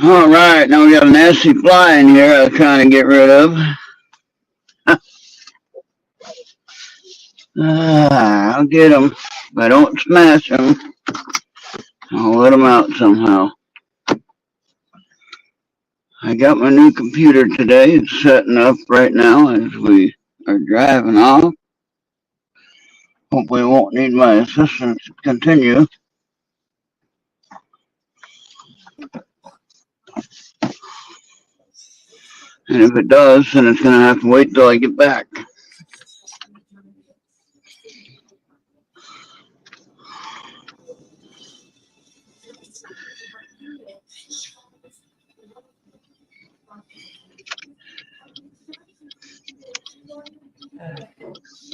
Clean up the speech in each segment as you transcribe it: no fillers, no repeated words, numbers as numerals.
All right, now we got a nasty fly in here I was trying to get rid of. I'll get them. If I don't smash them, I'll let them out somehow. I got my new computer today. It's setting up right now as we are driving off. Hopefully, won't need my assistance to continue. And if it does, then it's going to have to wait till I get back.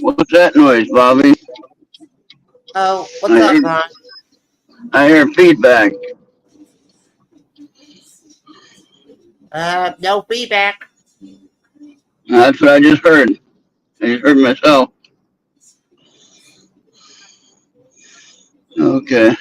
What's that noise, Bobby? Oh, what's I up, hear, Ron? I hear feedback. No feedback. That's what I just heard. I just heard myself. Okay.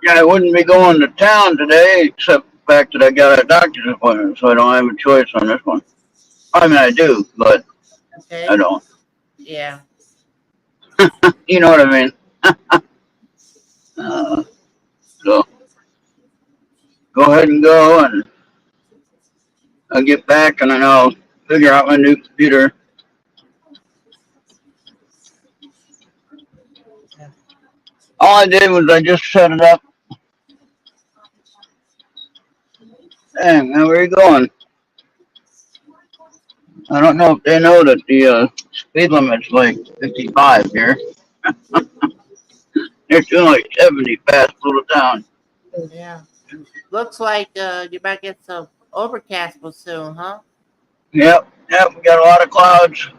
Yeah, I wouldn't be going to town today, except the fact that I got a doctor's appointment, so I don't have a choice on this one. I mean, I do, but I Okay. don't. Yeah. You know what I mean? Uh, so go ahead and go, and I'll get back, and then I'll figure out my new computer. All I did was I just set it up. Dang, man, where are you going? I don't know if they know that the speed limit's like 55 here. They're doing like 70 fast little town. Yeah. Looks like you might get some overcast soon, huh? Yep, we got a lot of clouds.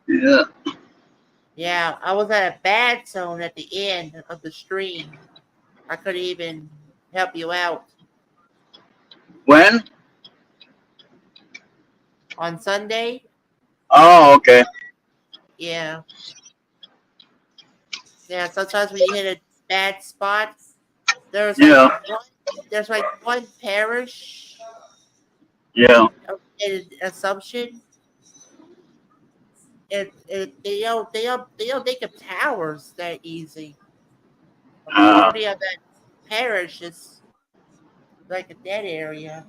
Yeah. Yeah, I was at a bad zone at the end of the stream. I couldn't even help you out When? on Sunday. Oh, okay. Yeah. Yeah, sometimes when you hit a bad spot, there's like Yeah, one, there's like one parish yeah. in Assumption. They don't think of towers that easy. A Uh, majority of that parish is like a dead area.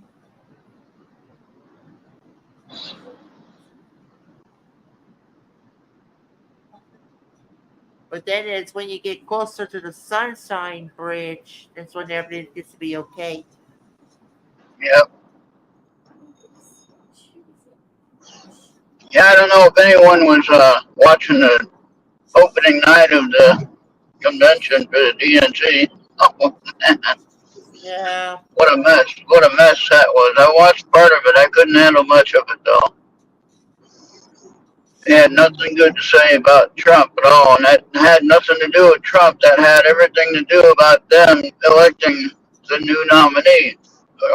But then it's when you get closer to the Sunshine Bridge, that's when everything gets to be okay. yep. Yeah, I don't know if anyone was watching the opening night of the convention for the DNC. Oh, Yeah. what a mess! What a mess that was. I watched part of it. I couldn't handle much of it though. He had nothing good to say about Trump at all, and that had nothing to do with Trump. That had everything to do about them electing the new nominee,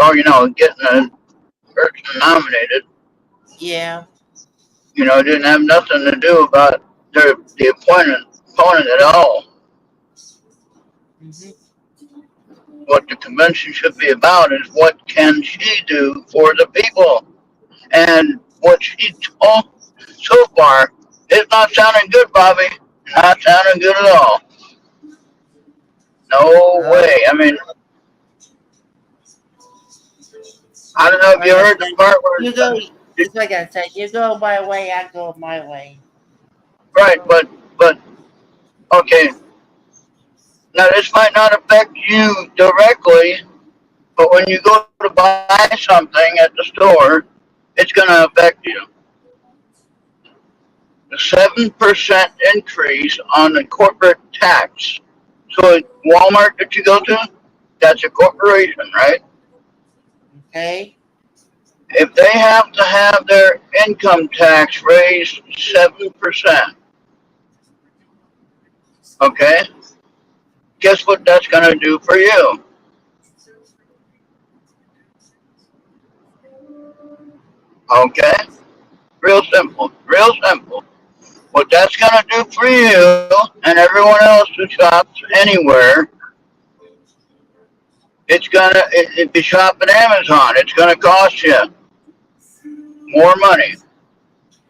or getting a person nominated. Yeah. It didn't have nothing to do about the opponent at all. Hmm. What the convention should be about is what can she do for the people, and what she told so far is not sounding good, Bobby. Not sounding good at all. No Uh, way. I mean, I don't know if you like I heard the said, part where you go. It's like I said, you go my way, I go my way. right, but okay. Now this might not affect you directly, but when you go to buy something at the store, it's going to affect you. The 7% increase on the corporate tax. So Walmart that you go to, that's a corporation, right? Okay. If they have to have their income tax raised 7%, Okay? Guess what that's going to do for you? Okay? Real simple. Real simple. What that's going to do for you and everyone else who shops anywhere, it's going to, if you shop at Amazon, it's going to cost you more money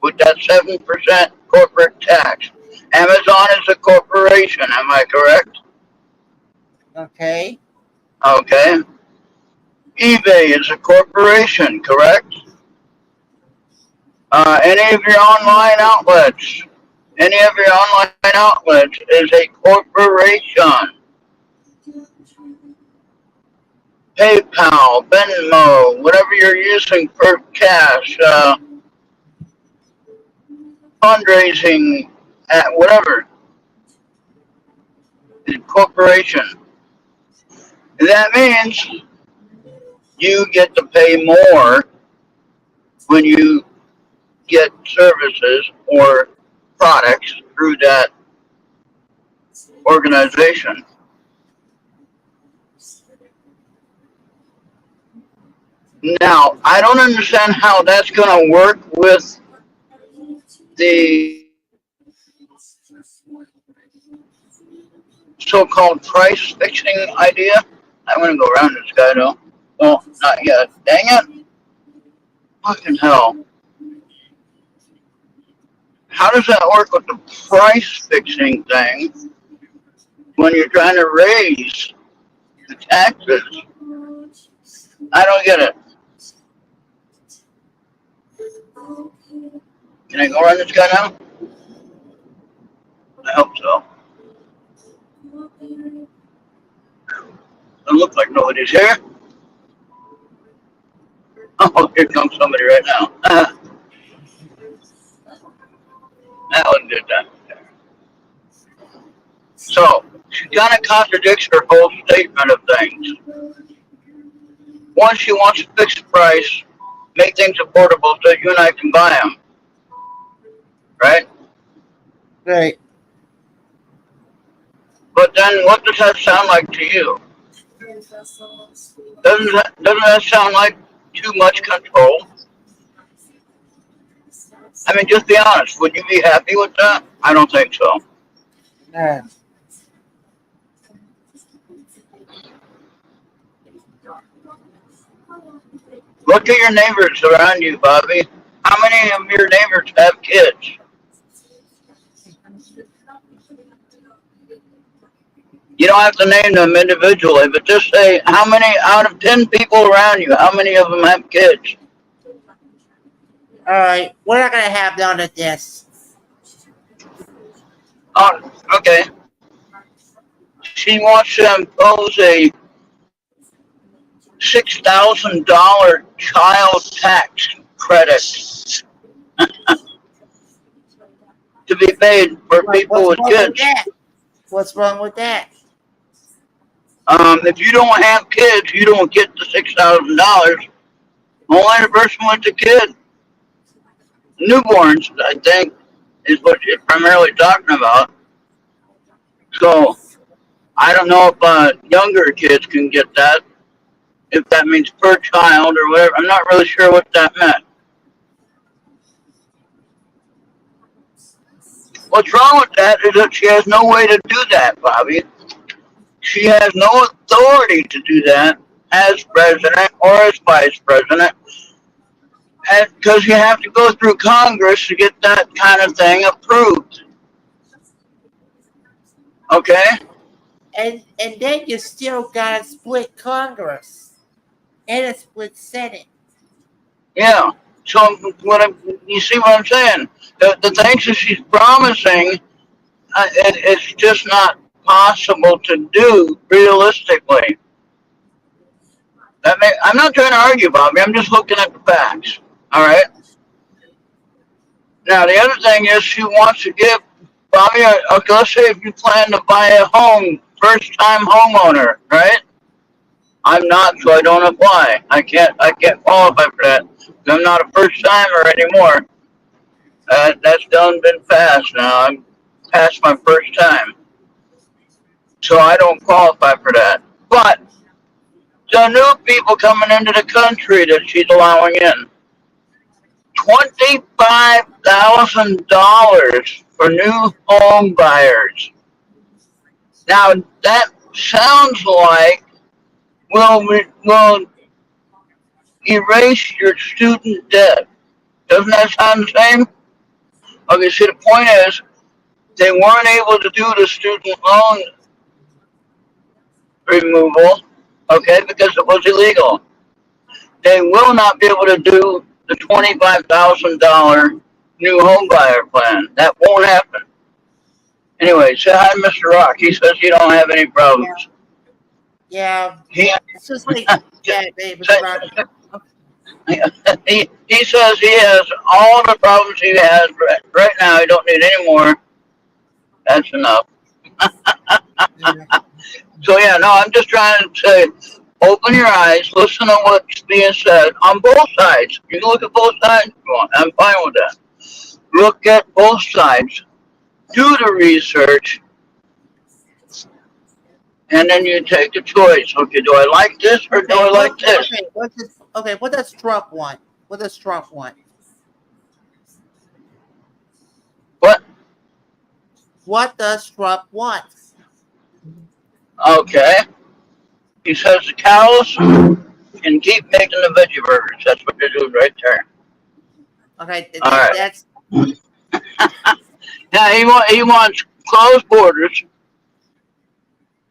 with that 7% corporate tax. Amazon is a corporation, am I correct? Okay. Okay. eBay is a corporation, correct? Any of your online outlets, is a corporation. PayPal, Venmo, whatever you're using for cash, fundraising, whatever, is a corporation. That means you get to pay more when you get services or products through that organization. Now, I don't understand how that's going to work with the so-called price fixing idea. I'm going to go around this guy though. Well, not yet. Dang it. Fucking hell. How does that work with the price fixing thing when you're trying to raise the taxes? I don't get it. Can I go around this guy now? I hope so. Doesn't look like nobody's here. Oh, here comes somebody right now. That one did that. So, she kind of contradicts her whole statement of things. One, she wants a fixed price, make things affordable so you and I can buy them. Right? Right. But then what does that sound like to you? Doesn't that sound like too much control? I mean, just be honest. Would you be happy with that? I don't think so. Nah. Look at your neighbors around you, Bobby. How many of your neighbors have kids? You don't have to name them individually, but just say how many out of 10 people around you, how many of them have kids? All right. We're not going to have none of this. Oh, okay. She wants to impose a $6,000 child tax credit to be paid for people with kids. What's wrong with that? If you don't have kids, you don't get the $6,000. Only the person with the kid. Newborns, I think, is what you're primarily talking about. So, I don't know if younger kids can get that. If that means per child or whatever. I'm not really sure what that meant. What's wrong with that is that she has no way to do that, Bobby. She has no authority to do that as president or as vice president, because you have to go through Congress to get that kind of thing approved. Okay? And then you still got a split Congress and a split Senate. Yeah. So you see what I'm saying? The things that she's promising, it's just not possible to do realistically. I'm not trying to argue, Bobby. I'm just looking at the facts. All right. Now the other thing is she wants to give Bobby. Okay, let's say if you plan to buy a home, first-time homeowner, right? I'm not, so I don't apply. I can't qualify for that. I'm not a first-timer anymore. That's done, been passed now. I'm past my first time. So I don't qualify for that. But the new people coming into the country that she's allowing in, $25,000 for new home buyers. Now that sounds like will erase your student debt. Doesn't that sound the same? Okay, see, the point is they weren't able to do the student loan removal, okay, because it was illegal. They will not be able to do the $25,000 new home buyer plan. That won't happen. Anyway, say hi, Mr. Rock. He says he don't have any Yeah. problems. Yeah. He It's just like, yeah, Mr. Rock. he says he has all the problems he has right now. He don't need any more. That's enough. Yeah. So yeah, no, I'm just trying to say, open your eyes, listen to what's being said on both sides. You can look at both sides if you want. I'm fine with that. Look at both sides, do the research, and then you take a choice. Okay, do I like this or do I like this? Okay, what does Trump want? What does Trump want? What? What does Trump want? Okay. He says the cows can keep making the veggie burgers. That's what they're doing right there. Okay, All right. that's Now he wants closed borders.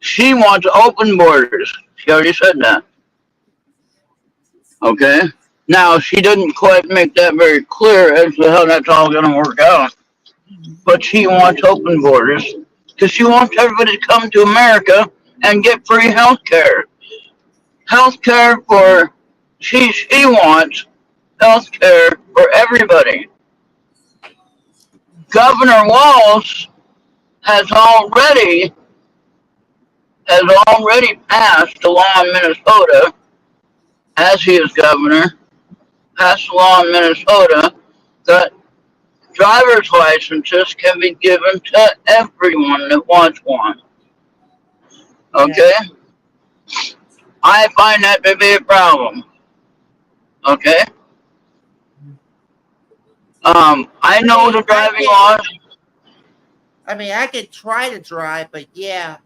She wants open borders. She already said that. Okay. Now she didn't quite make that very clear as to how that's all going to work out. But she wants open borders because she wants everybody to come to America and get free health care. Health care for she wants health care for everybody. Governor Walz has already passed a law in Minnesota, as he is governor, passed a law in Minnesota that driver's licenses can be given to everyone that wants one. Okay? I find that to be a problem. Okay? I know the driving laws. I mean, I could try to drive, but yeah.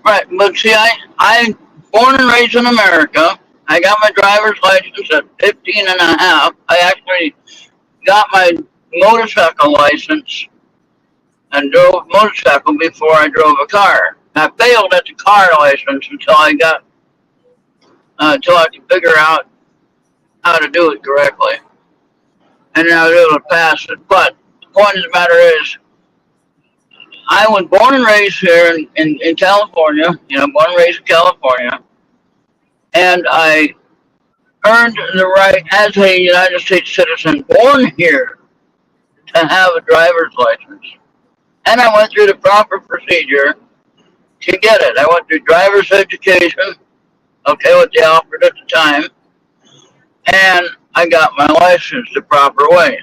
Right, but see, I born and raised in America. I got my driver's license at 15 and a half. I actually got my motorcycle license and drove a motorcycle before I drove a car. I failed at the car license until I could figure out how to do it correctly. And then I was able to pass it. But the point of the matter is, I was born and raised here in California, born and raised in California, and I earned the right as a United States citizen born here to have a driver's license. And I went through the proper procedure to get it. I went through driver's education, okay, what they offered at the time, and I got my license the proper way,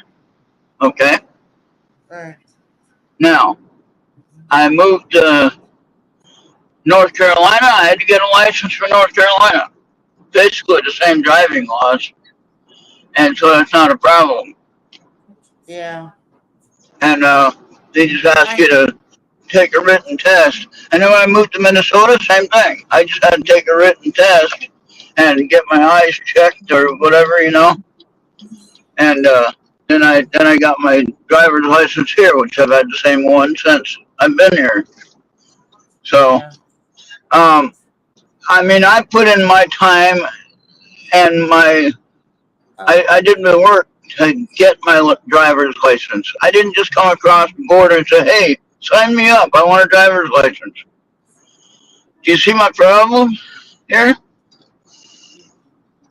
okay? Now, I moved to North Carolina. I had to get a license for North Carolina. Basically the same driving laws, and so that's not a problem. Yeah. And they just ask you to take a written test. And then when I moved to Minnesota, same thing. I just had to take a written test and get my eyes checked or whatever, And then I got my driver's license here, which I've had the same one since I've been here. So, I mean, I put in my time and I did my work to get my driver's license. I didn't just come across the border and say, hey, sign me up. I want a driver's license. Do you see my problem here?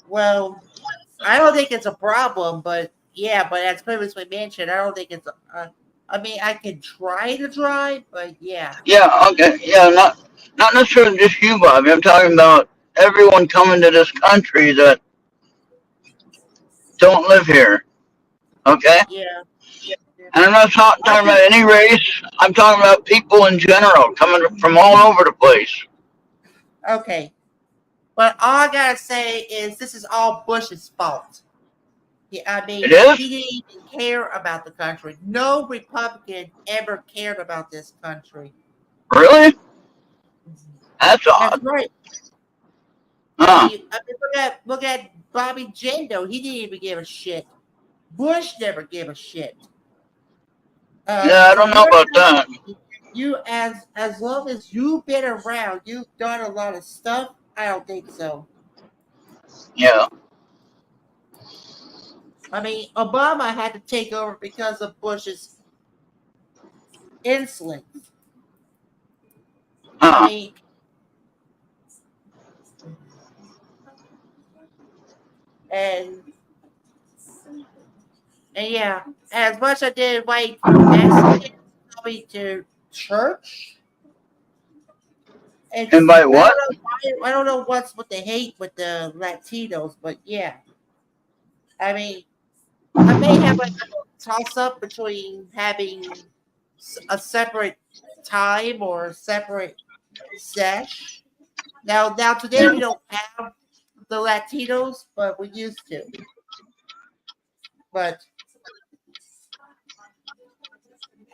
Well, I don't think it's a problem, but yeah, but as previously mentioned, I don't think it's. I mean, I can try to drive, but yeah. Yeah. Okay. Yeah. Not necessarily just you, Bobby. I'm talking about everyone coming to this country that don't live here. Okay. Yeah. And I'm not I talking about just any race. I'm talking about people in general coming from all over the place. okay. But all I gotta say is this is all Bush's fault. Yeah, I It mean, is? he didn't even care about the country. No Republican ever cared about this country. Really? That's That's odd. right. Huh. I mean, look at Bobby Jindal. He didn't even give a shit. Bush never gave a shit. Yeah, I So don't know you're about telling that. me you as long as you've been around, you've done a lot of stuff. I don't think so. Yeah. I mean, Obama had to take over because of Bush's insolence. I Huh. mean, and and yeah, as much I did invite Mexicans coming to church, And it's by I what? don't know I don't know what's with the hate with the Latinos, but yeah, I mean, I may have like a little toss up between having a separate time or a separate sesh. Now today Yeah. we don't have the Latinos, but we used to. But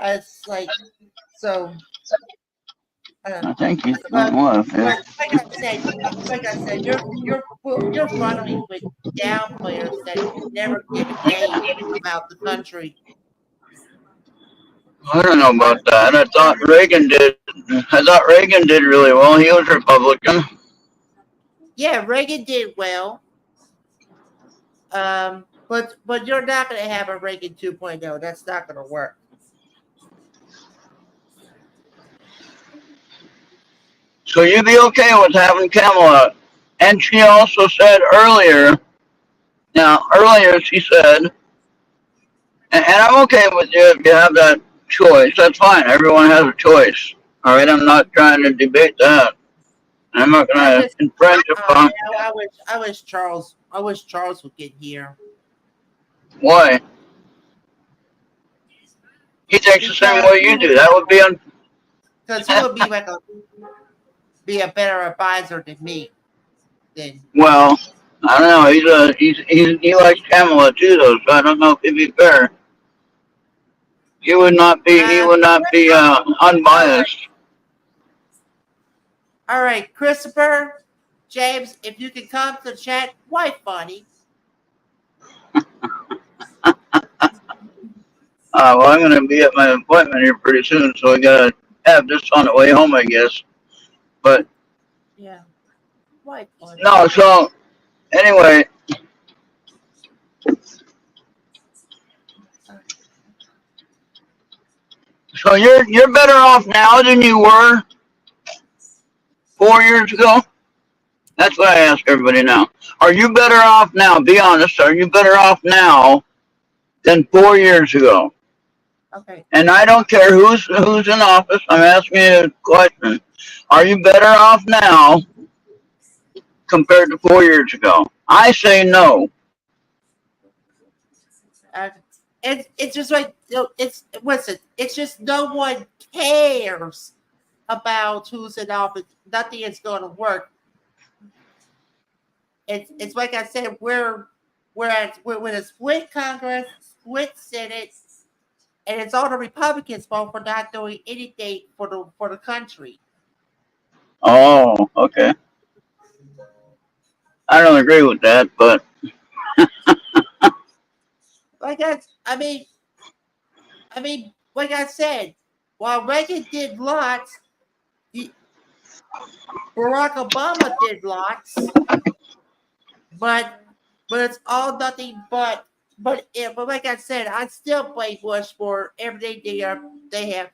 it's like so. Uh, I think he's but on left. Yeah. but like I said, you're funneling with down players that never give a damn about the country. I don't know But about that. I thought Reagan did. I thought Reagan did really well. He was Republican. yeah, Reagan did well. But you're not going to have a Reagan 2.0. That's not going to work. So you'd be okay with having Kamala. And she also said earlier, now earlier she said, and I'm okay with you if you have that choice. That's fine. Everyone has a choice. All right. I'm not trying to debate that. I'm not I going to just infringe upon I wish Charles would get here why he thinks the same because way you do. That would be he would be like be a better advisor than me. Then well. I don't know. He likes Kamala too, though. So I don't know if it'd be fair. He would not be all right, unbiased. all right, Christopher James, if you can come to chat, why funny? Well, I'm going to be at my appointment here pretty soon, so I got to have this on the way home, I guess. But Yeah, why funny? no, so anyway, so you're better off now than you were 4 years ago. That's what I ask everybody now. Are you better off now? Be honest. Are you better off now than 4 years ago? Okay. And I don't care who's in office. I'm asking you a question. Are you better off now compared to 4 years ago? I say no. Uh, it's just like it's what's it? It's just no one cares about who's in office. Nothing is going to work. It's like I said, we're with a split Congress, split Senate, and it's all the Republicans' fault for not doing anything for the country. Oh, okay. I don't agree with that, but Like I mean, like I said, while Reagan did lots, Barack Obama did lots, but it's all nothing but like I said, I still blame Bush for everything they have.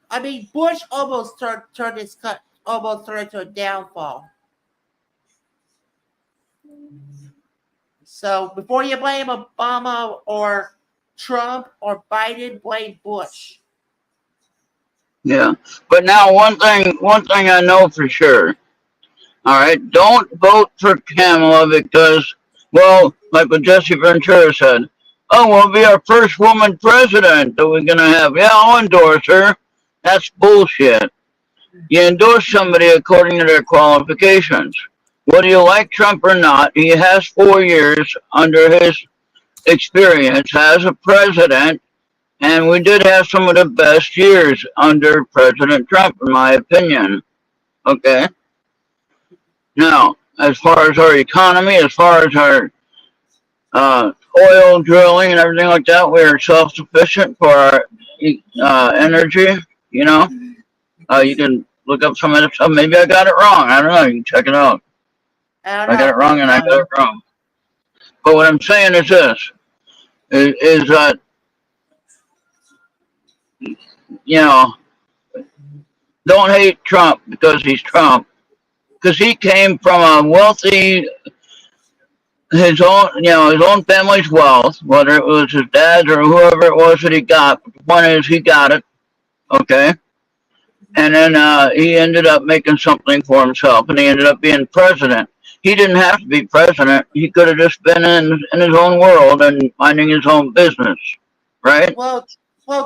I mean, Bush almost turned his cut almost turned into a downfall. So before you blame Obama or Trump or Biden, blame Bush. yeah. But now one thing I know for sure. All right, don't vote for Kamala because, well, like what Jesse Ventura said, oh, we'll be our first woman president that we're gonna have. Yeah, I'll endorse her. That's bullshit. You endorse somebody according to their qualifications. Whether you like Trump or not, he has 4 years under his experience as a president, and we did have some of the best years under President Trump, in my opinion. Okay? Now, as far as our economy, as far as our oil drilling and everything like that, we are self-sufficient for our energy, you know? You can look up some of the stuff. Maybe I got it wrong. I don't know. You can check it out. I don't I got it know, wrong and I got it wrong. But what I'm saying is this, is that, you know, don't hate Trump because he's Trump. Because he came from a wealthy, his own family's wealth, whether it was his dad's or whoever it was that he got. The point is, he got it, okay? And then he ended up making something for himself, and he ended up being president. He didn't have to be president. He could have just been in his own world and minding his own business, right? Well,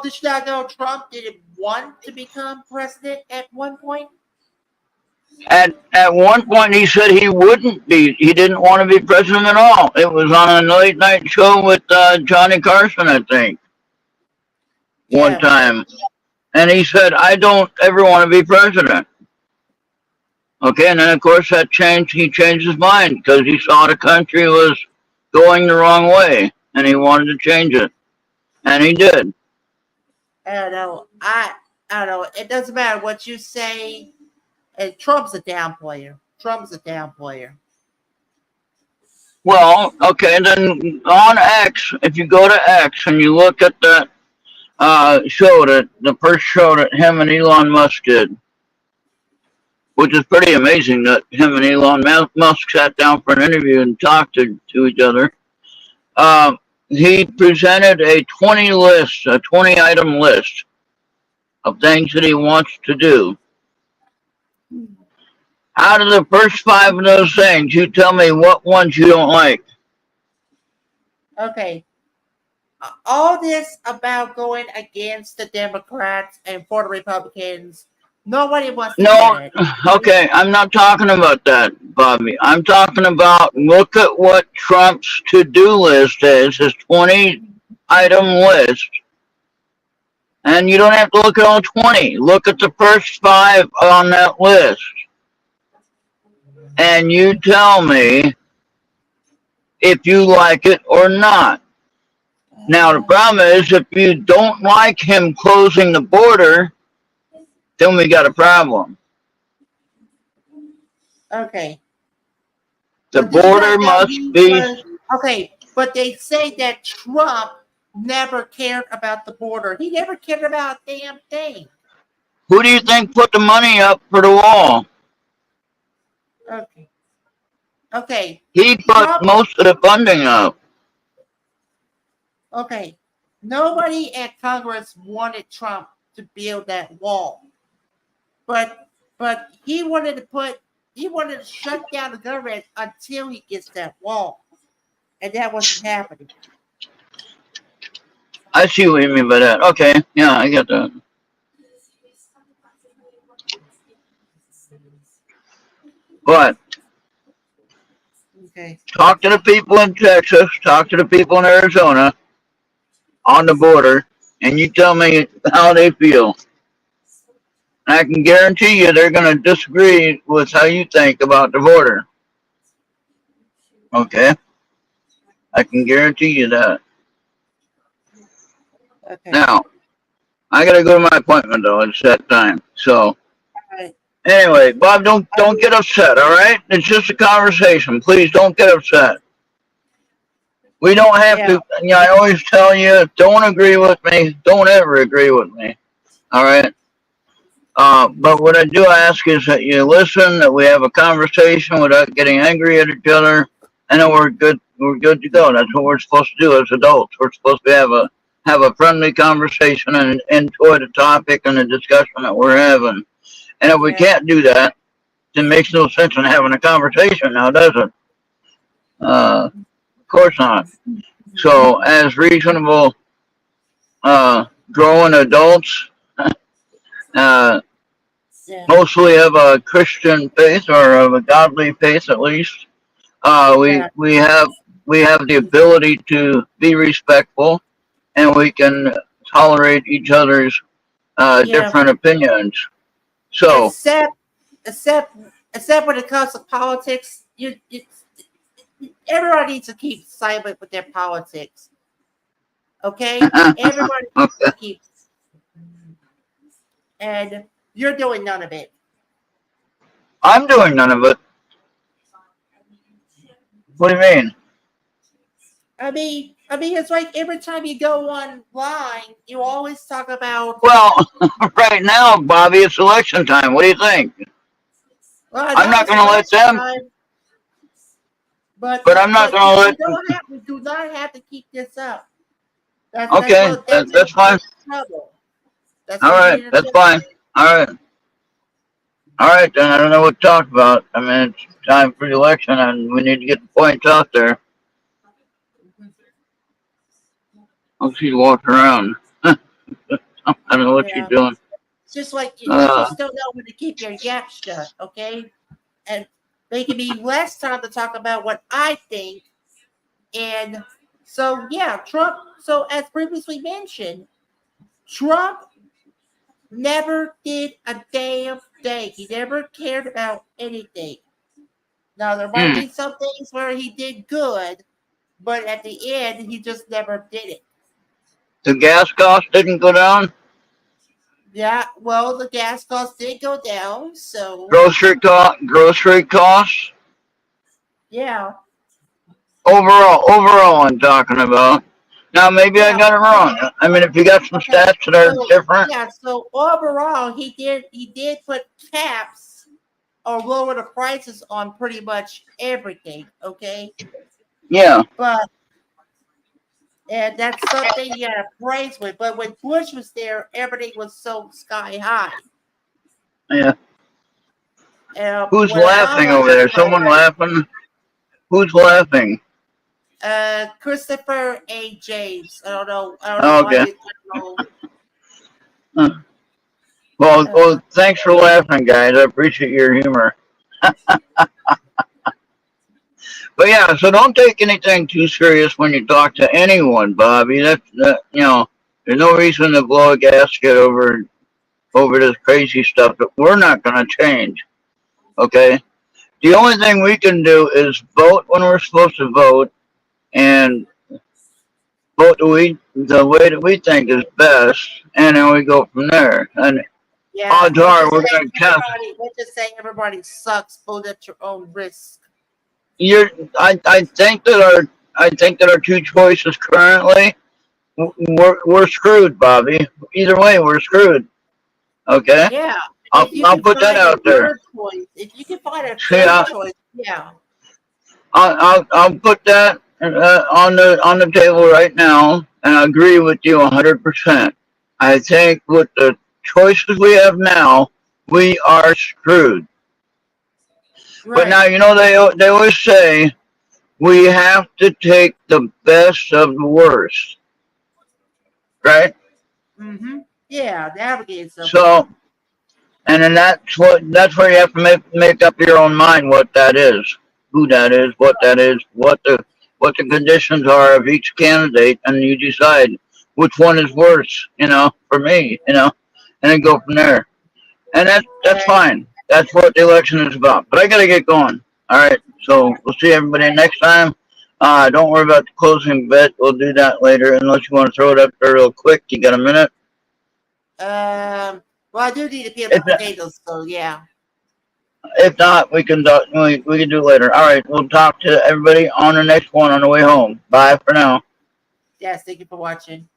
did you not know Trump didn't want to become president at one point? At one point, he said he wouldn't be. He didn't want to be president at all. It was on a late night show with Johnny Carson, I think, one time. And he said, I don't ever want to be president. Okay, and then of course that changed. He changed his mind because he saw the country was going the wrong way, and he wanted to change it, and he did. I don't know. I don't know. It doesn't matter what you say. And Trump's a down player. Well, okay, then on X, if you go to X and you look at that show, that the first show that him and Elon Musk did, which is pretty amazing that him and Elon Musk sat down for an interview and talked to each other. He presented a 20-item list of things that he wants to do. Out of the first 5 of those things, you tell me what ones you don't like. Okay. All this about going against the Democrats and for the Republicans, nobody wants to do it. Okay, I'm not talking about that, Bobby. I'm talking about, look at what Trump's to-do list is, his 20-item list. And you don't have to look at all 20. Look at the first 5 on that list. And you tell me if you like it or not. Now, the problem is, if you don't like him closing the border, then we got a problem. Okay. The border must be... Okay, but they say that Trump never cared about the border. He never cared about a damn thing. Who do you think put the money up for the wall? Okay. He put most of the funding up. Okay. Nobody at Congress wanted Trump to build that wall. But he wanted to shut down the government until he gets that wall. And that wasn't happening. I see what you mean by that. Okay. Yeah, I get that. But okay. Talk to the people in Texas, talk to the people in Arizona on the border, and you tell me how they feel. And I can guarantee you they're going to disagree with how you think about the border. Okay? I can guarantee you that. Okay. Now, I got to go to my appointment, though. It's that time. So... Anyway, Bob, don't get upset, all right? It's just a conversation. Please don't get upset. We don't have to, I always tell you, don't agree with me. Don't ever agree with me, all right? But what I do ask is that you listen, that we have a conversation without getting angry at each other, and that we're good to go. That's what we're supposed to do as adults. We're supposed to have a friendly conversation and enjoy the topic and the discussion that we're having. And if we can't do that, then it makes no sense in having a conversation now, does it? Of course not. So, as reasonable, growing adults, uh, Yeah. mostly of a Christian faith or of a godly faith at least, uh, we Yeah. we have we have the ability to be respectful, and we can tolerate each other's Yeah. different opinions. So, Except, except, except when it comes to politics, everybody needs to keep silent with their politics. Okay, everybody needs to keep, and you're doing none of it. I'm doing none of it. What do you mean? It's like every time you go online, you always talk about. Well, right now, Bobby, it's election time. What do you think? Well, I I'm know not it's going to let election them, time, but but I'm not but going to let. we do not have to keep this up. Okay, That's that's gonna get fine. us in trouble. That's All gonna get right, you in that's trouble. fine. All right, all right. Then I don't know what to talk about. I mean, it's time for the election, and we need to get the points out there. Oh, she's walking around. I don't know what she's Yeah, doing. it's just like you Uh, just don't know when to keep your gap shut. Okay, and making me less time to talk about what I think. And so, yeah, Trump. So, as previously mentioned, Trump never did a damn thing. He never cared about anything. Now, there might hmm. be some things where he did good, but at the end, he just never did it. The gas cost didn't go down. Yeah, well, the gas costs did go down, so Grocery costs. yeah, Overall, I'm talking about. Now, maybe I yeah. got it wrong. I mean, if you got some Okay, stats that are so different, yeah, so overall, he did put caps or lower the prices on pretty much everything. Okay, yeah, but and that's something you gotta praise with. But when Bush was there, everything was so sky high. yeah. Who's What I laughing like over there? about Someone laughing? Who's laughing? Christopher A. James. I don't know why Okay. you. I don't know. Huh. Well, Uh, thanks for laughing, guys. I appreciate your humor. But yeah, so don't take anything too serious when you talk to anyone, Bobby. There's no reason to blow a gasket over this crazy stuff that we're not going to change. Okay. The only thing we can do is vote when we're supposed to vote, and vote the way that we think is best, and then we go from there. And yeah, odds are we're going to test. let's just say everybody sucks, both at your own risk. You're, I think that our two choices currently, we're screwed, Bobby. Either way, we're screwed. Okay, Yeah, I'll if you I'll can put that find a out there. third choice, if you can find a See, third choice, yeah, I'll put that on the table right now, and I agree with you 100%. I think with the choices we have now, we are screwed. But now right. you know they always say we have to take the best of the worst, right? Mm-hmm. Yeah, navigate something. So, and then that's where you have to make up your own mind what that is, who that is, what the conditions are of each candidate, and you decide which one is worse, for me, and then go from there. And that's Right. fine. That's what the election is about. But I gotta get going. All right. So we'll see everybody next time. Don't worry about the closing bit. We'll do that later, unless you want to throw it up there real quick. You got a minute? Well, I do need to peel the If potatoes, so yeah. if not, we can do it later. All right. We'll talk to everybody on the next one on the way home. Bye for now. Yes, thank you for watching.